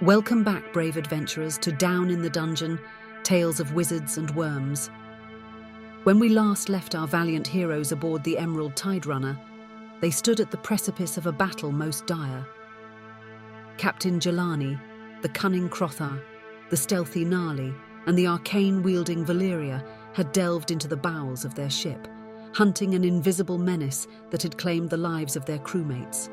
Welcome back, brave adventurers, to Down in the Dungeon, Tales of Wizards and Wyrms. When we last left our valiant heroes aboard the Emerald Tiderunner, they stood at the precipice of a battle most dire. Captain Jelani, the cunning Crothar, the stealthy Gnarly, and the arcane-wielding Valeria had delved into the bowels of their ship, hunting an invisible menace that had claimed the lives of their crewmates.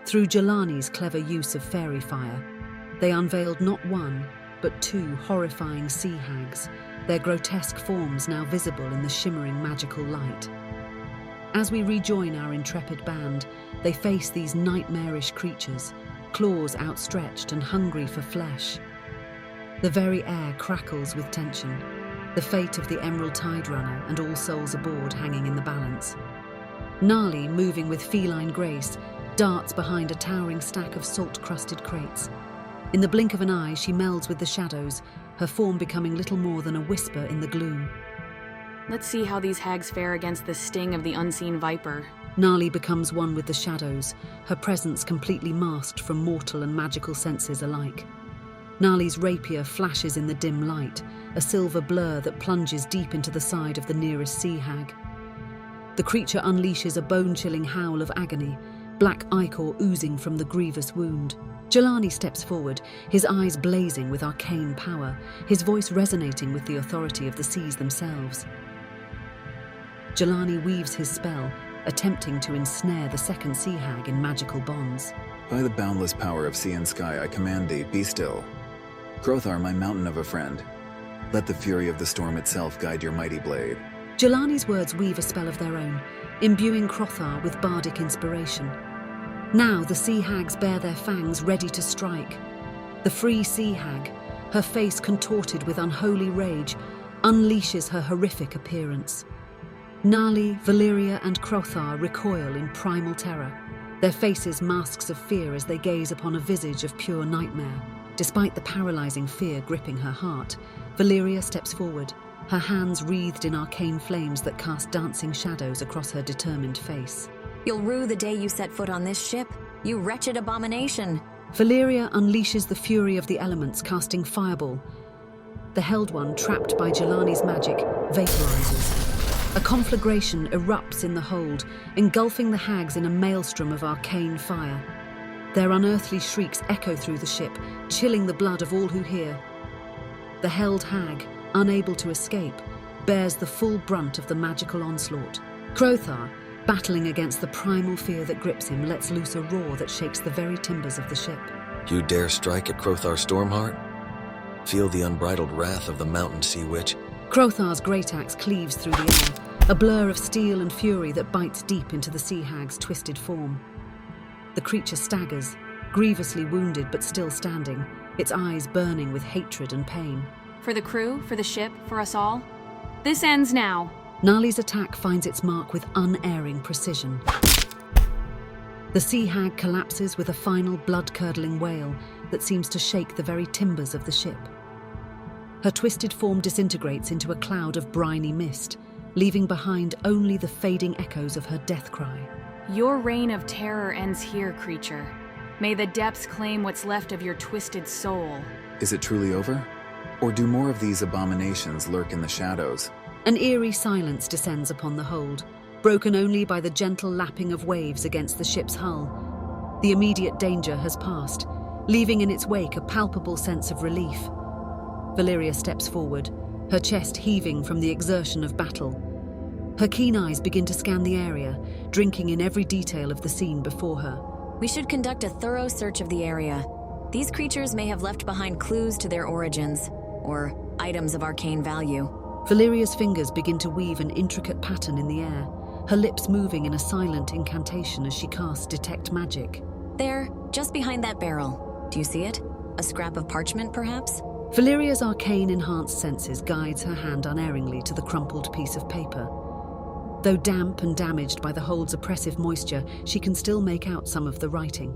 Through Jelani's clever use of fairy fire, they unveiled not one, but two horrifying sea hags, their grotesque forms now visible in the shimmering magical light. As we rejoin our intrepid band, they face these nightmarish creatures, claws outstretched and hungry for flesh. The very air crackles with tension, the fate of the Emerald Tiderunner and all souls aboard hanging in the balance. Gnarly, moving with feline grace, darts behind a towering stack of salt-crusted crates. In the blink of an eye, she melds with the shadows, her form becoming little more than a whisper in the gloom. Let's see how these hags fare against the sting of the unseen viper. Gnarly becomes one with the shadows, her presence completely masked from mortal and magical senses alike. Gnarly's rapier flashes in the dim light, a silver blur that plunges deep into the side of the nearest sea hag. The creature unleashes a bone-chilling howl of agony, black ichor oozing from the grievous wound. Jelani steps forward, his eyes blazing with arcane power, his voice resonating with the authority of the seas themselves. Jelani weaves his spell, attempting to ensnare the second sea hag in magical bonds. By the boundless power of sea and sky, I command thee, be still. Crothar, my mountain of a friend, let the fury of the storm itself guide your mighty blade. Jelani's words weave a spell of their own, imbuing Crothar with bardic inspiration. Now the sea hags bare their fangs ready to strike. The free sea hag, her face contorted with unholy rage, unleashes her horrific appearance. Gnarly, Valeria and Crothar recoil in primal terror, their faces masks of fear as they gaze upon a visage of pure nightmare. Despite the paralyzing fear gripping her heart, Valeria steps forward, her hands wreathed in arcane flames that cast dancing shadows across her determined face. You'll rue the day you set foot on this ship, you wretched abomination. Valeria unleashes the fury of the elements, casting fireball. The held one, trapped by Jelani's magic, vaporizes. A conflagration erupts in the hold, engulfing the hags in a maelstrom of arcane fire. Their unearthly shrieks echo through the ship, chilling the blood of all who hear. The held hag, unable to escape, bears the full brunt of the magical onslaught. Crothar, battling against the primal fear that grips him, lets loose a roar that shakes the very timbers of the ship. You dare strike at Crothar Stormheart? Feel the unbridled wrath of the mountain sea witch. Crothar's great axe cleaves through the air, a blur of steel and fury that bites deep into the sea hag's twisted form. The creature staggers, grievously wounded but still standing, its eyes burning with hatred and pain. For the crew, for the ship, for us all, this ends now. Gnarly's attack finds its mark with unerring precision. The sea hag collapses with a final blood-curdling wail that seems to shake the very timbers of the ship. Her twisted form disintegrates into a cloud of briny mist, leaving behind only the fading echoes of her death cry. Your reign of terror ends here, creature. May the depths claim what's left of your twisted soul. Is it truly over? Or do more of these abominations lurk in the shadows? An eerie silence descends upon the hold, broken only by the gentle lapping of waves against the ship's hull. The immediate danger has passed, leaving in its wake a palpable sense of relief. Valeria steps forward, her chest heaving from the exertion of battle. Her keen eyes begin to scan the area, drinking in every detail of the scene before her. We should conduct a thorough search of the area. These creatures may have left behind clues to their origins, or items of arcane value. Valeria's fingers begin to weave an intricate pattern in the air, her lips moving in a silent incantation as she casts Detect Magic. There, just behind that barrel. Do you see it? A scrap of parchment, perhaps? Valeria's arcane-enhanced senses guides her hand unerringly to the crumpled piece of paper. Though damp and damaged by the hold's oppressive moisture, she can still make out some of the writing.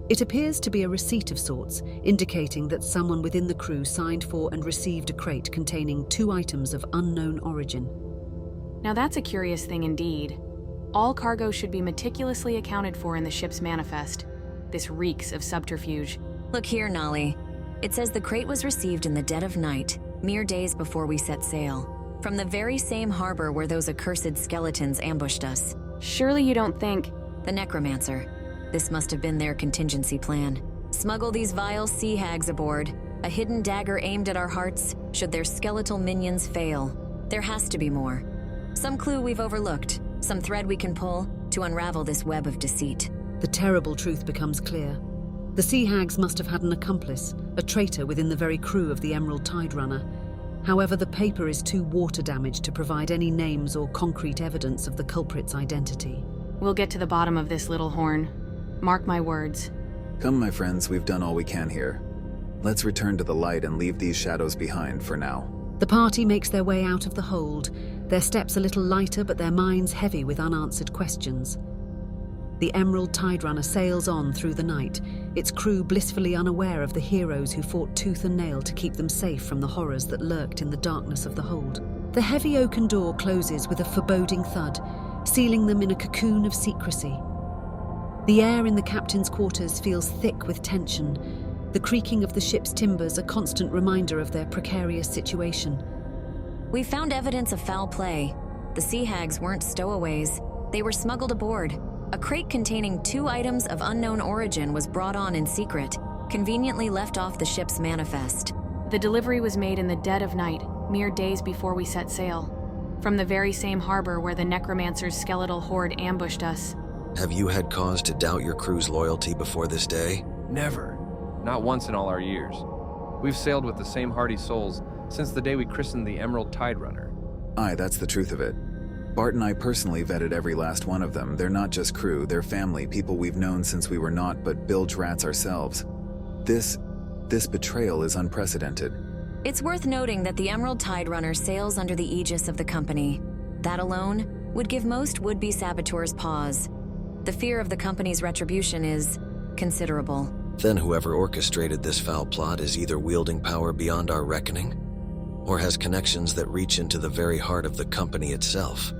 It appears to be a receipt of sorts, indicating that someone within the crew signed for and received a crate containing 2 items of unknown origin. Now that's a curious thing indeed. All cargo should be meticulously accounted for in the ship's manifest. This reeks of subterfuge. Look here, Nolly. It says the crate was received in the dead of night, mere days before we set sail, from the very same harbor where those accursed skeletons ambushed us. Surely you don't think... The necromancer. This must have been their contingency plan. Smuggle these vile sea hags aboard. A hidden dagger aimed at our hearts should their skeletal minions fail. There has to be more. Some clue we've overlooked. Some thread we can pull to unravel this web of deceit. The terrible truth becomes clear. The sea hags must have had an accomplice, a traitor within the very crew of the Emerald Tiderunner. However, the paper is too water damaged to provide any names or concrete evidence of the culprit's identity. We'll get to the bottom of this, little horn. Mark my words. Come, my friends, we've done all we can here. Let's return to the light and leave these shadows behind for now. The party makes their way out of the hold, their steps a little lighter but their minds heavy with unanswered questions. The Emerald Tiderunner sails on through the night, its crew blissfully unaware of the heroes who fought tooth and nail to keep them safe from the horrors that lurked in the darkness of the hold. The heavy oaken door closes with a foreboding thud, sealing them in a cocoon of secrecy. The air in the captain's quarters feels thick with tension, the creaking of the ship's timbers a constant reminder of their precarious situation. We found evidence of foul play. The sea hags weren't stowaways. They were smuggled aboard. A crate containing 2 items of unknown origin was brought on in secret, conveniently left off the ship's manifest. The delivery was made in the dead of night, mere days before we set sail, from the very same harbor where the necromancer's skeletal horde ambushed us. Have you had cause to doubt your crew's loyalty before this day? Never. Not once in all our years. We've sailed with the same hardy souls since the day we christened the Emerald Tiderunner. Aye, that's the truth of it. Bart and I personally vetted every last one of them. They're not just crew, they're family, people we've known since we were not but bilge rats ourselves. This betrayal is unprecedented. It's worth noting that the Emerald Tiderunner sails under the aegis of the company. That alone would give most would-be saboteurs pause. The fear of the company's retribution is considerable. Then whoever orchestrated this foul plot is either wielding power beyond our reckoning, or has connections that reach into the very heart of the company itself.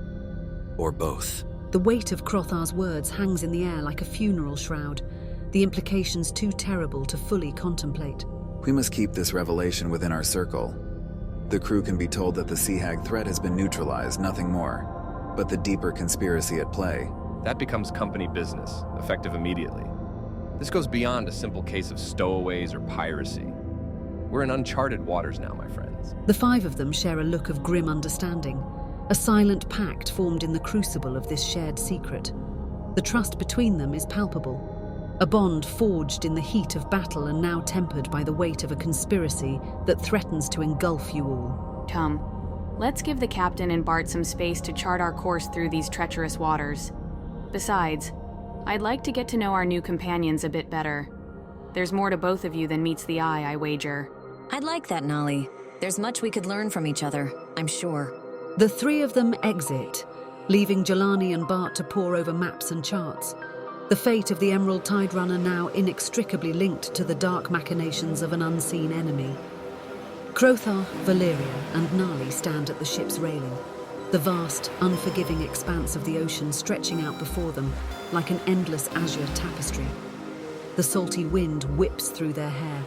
Or both. The weight of Crothar's words hangs in the air like a funeral shroud, the implications too terrible to fully contemplate. We must keep this revelation within our circle. The crew can be told that the sea hag threat has been neutralized, nothing more. But the deeper conspiracy at play. That becomes company business, effective immediately. This goes beyond a simple case of stowaways or piracy. We're in uncharted waters now, my friends. The 5 of them share a look of grim understanding, a silent pact formed in the crucible of this shared secret. The trust between them is palpable, a bond forged in the heat of battle and now tempered by the weight of a conspiracy that threatens to engulf you all. Come, let's give the captain and Bart some space to chart our course through these treacherous waters. Besides, I'd like to get to know our new companions a bit better. There's more to both of you than meets the eye, I wager. I'd like that, Nolly. There's much we could learn from each other, I'm sure. The 3 of them exit, leaving Jelani and Bart to pore over maps and charts. The fate of the Emerald Tiderunner now inextricably linked to the dark machinations of an unseen enemy. Crothar, Valeria, and Nali stand at the ship's railing, the vast, unforgiving expanse of the ocean stretching out before them like an endless azure tapestry. The salty wind whips through their hair,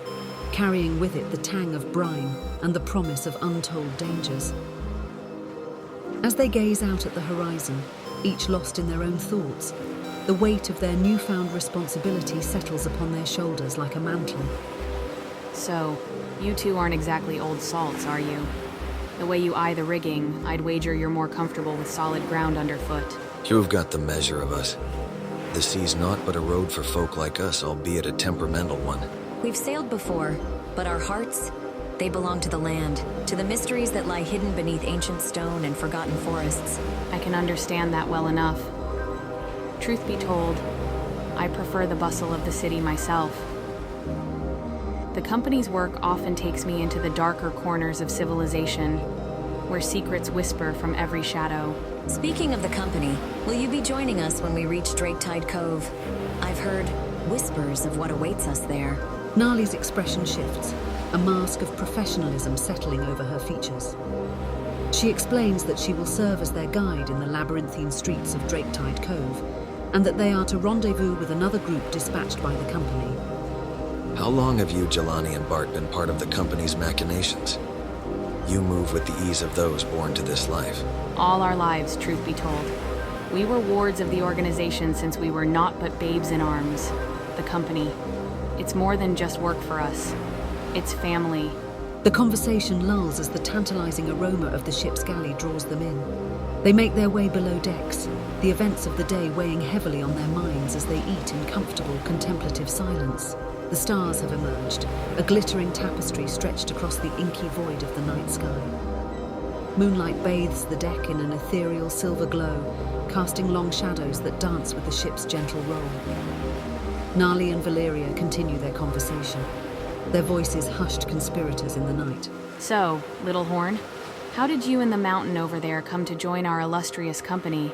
carrying with it the tang of brine and the promise of untold dangers. As they gaze out at the horizon, each lost in their own thoughts, the weight of their newfound responsibility settles upon their shoulders like a mantle. So, you 2 aren't exactly old salts, are you? The way you eye the rigging, I'd wager you're more comfortable with solid ground underfoot. You've got the measure of us. The sea's naught but a road for folk like us, albeit a temperamental one. We've sailed before, but our hearts, they belong to the land, to the mysteries that lie hidden beneath ancient stone and forgotten forests. I can understand that well enough. Truth be told, I prefer the bustle of the city myself. The company's work often takes me into the darker corners of civilization, where secrets whisper from every shadow. Speaking of the company, will you be joining us when we reach Draketide Cove? I've heard whispers of what awaits us there. Nali's expression shifts, a mask of professionalism settling over her features. She explains that she will serve as their guide in the labyrinthine streets of Draketide Cove, and that they are to rendezvous with another group dispatched by the company. How long have you, Jelani and Bart, been part of the company's machinations? You move with the ease of those born to this life. All our lives, truth be told. We were wards of the organization since we were naught but babes in arms. The company. It's more than just work for us. It's family. The conversation lulls as the tantalizing aroma of the ship's galley draws them in. They make their way below decks, the events of the day weighing heavily on their minds as they eat in comfortable, contemplative silence. The stars have emerged, a glittering tapestry stretched across the inky void of the night sky. Moonlight bathes the deck in an ethereal silver glow, casting long shadows that dance with the ship's gentle roll. Gnarly and Valeria continue their conversation, their voices hushed conspirators in the night. So, Little Horn, how did you and the mountain over there come to join our illustrious company?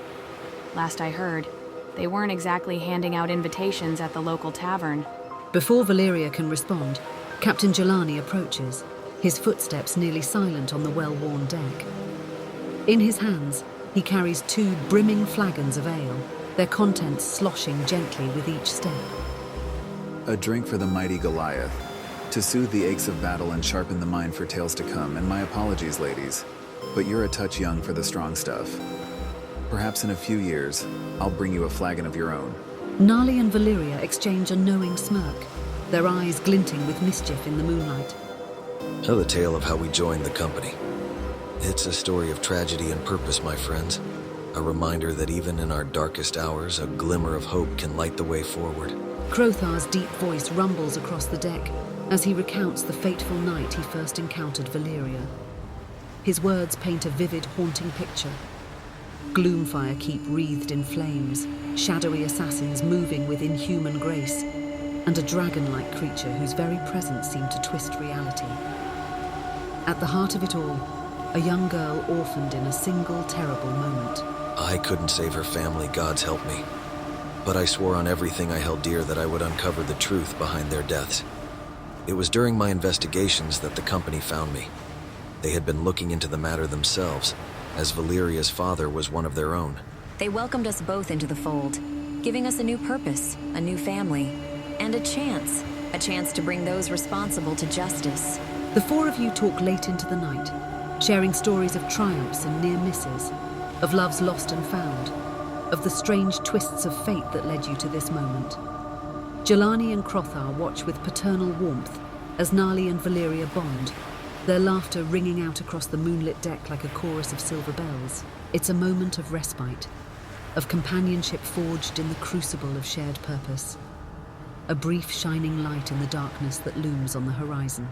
Last I heard, they weren't exactly handing out invitations at the local tavern. Before Valeria can respond, Captain Jelani approaches, his footsteps nearly silent on the well-worn deck. In his hands, he carries 2 brimming flagons of ale, their contents sloshing gently with each step. A drink for the mighty Goliath, to soothe the aches of battle and sharpen the mind for tales to come, and my apologies, ladies, but you're a touch young for the strong stuff. Perhaps in a few years, I'll bring you a flagon of your own. Gnarly and Valeria exchange a knowing smirk, their eyes glinting with mischief in the moonlight. Tell the tale of how we joined the company. It's a story of tragedy and purpose, my friends. A reminder that even in our darkest hours, a glimmer of hope can light the way forward. Crothar's deep voice rumbles across the deck as he recounts the fateful night he first encountered Valeria. His words paint a vivid, haunting picture. Gloomfire keep wreathed in flames, shadowy assassins moving with inhuman grace, and a dragon-like creature whose very presence seemed to twist reality. At the heart of it all, a young girl orphaned in a single terrible moment. I couldn't save her family, God's help me. But I swore on everything I held dear that I would uncover the truth behind their deaths. It was during my investigations that the company found me. They had been looking into the matter themselves, as Valeria's father was one of their own. They welcomed us both into the fold, giving us a new purpose, a new family, and a chance to bring those responsible to justice. The 4 of you talk late into the night, sharing stories of triumphs and near misses, of loves lost and found, of the strange twists of fate that led you to this moment. Jelani and Crothar watch with paternal warmth as Gnarly and Valeria bond, their laughter ringing out across the moonlit deck like a chorus of silver bells. It's a moment of respite, of companionship forged in the crucible of shared purpose. A brief shining light in the darkness that looms on the horizon.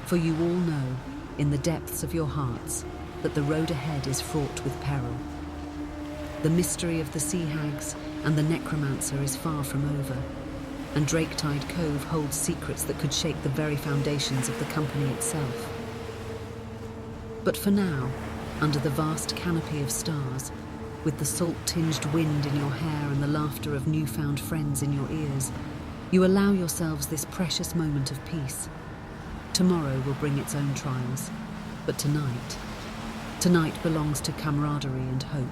For you all know, in the depths of your hearts, that the road ahead is fraught with peril. The mystery of the sea hags and the necromancer is far from over, and Draketide Cove holds secrets that could shake the very foundations of the company itself. But for now, under the vast canopy of stars, with the salt-tinged wind in your hair and the laughter of newfound friends in your ears, you allow yourselves this precious moment of peace. Tomorrow will bring its own trials, but tonight belongs to camaraderie and hope.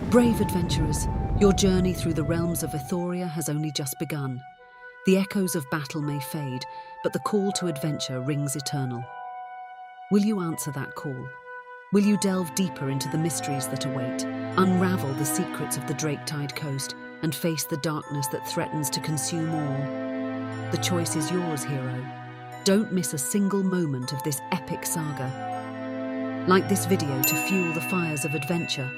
Brave adventurers, your journey through the realms of Ethoria has only just begun. The echoes of battle may fade, but the call to adventure rings eternal. Will you answer that call? Will you delve deeper into the mysteries that await, unravel the secrets of the Draketide Coast, and face the darkness that threatens to consume all? The choice is yours, hero. Don't miss a single moment of this epic saga. Like this video to fuel the fires of adventure,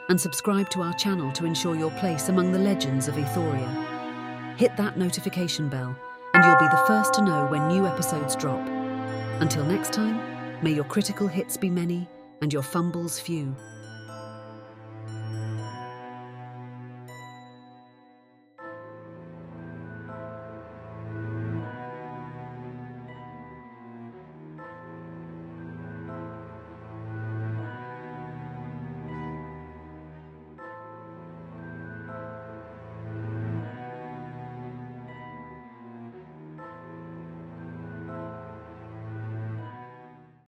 and subscribe to our channel to ensure your place among the legends of Ethoria. Hit that notification bell, and you'll be the first to know when new episodes drop. Until next time, may your critical hits be many and your fumbles few.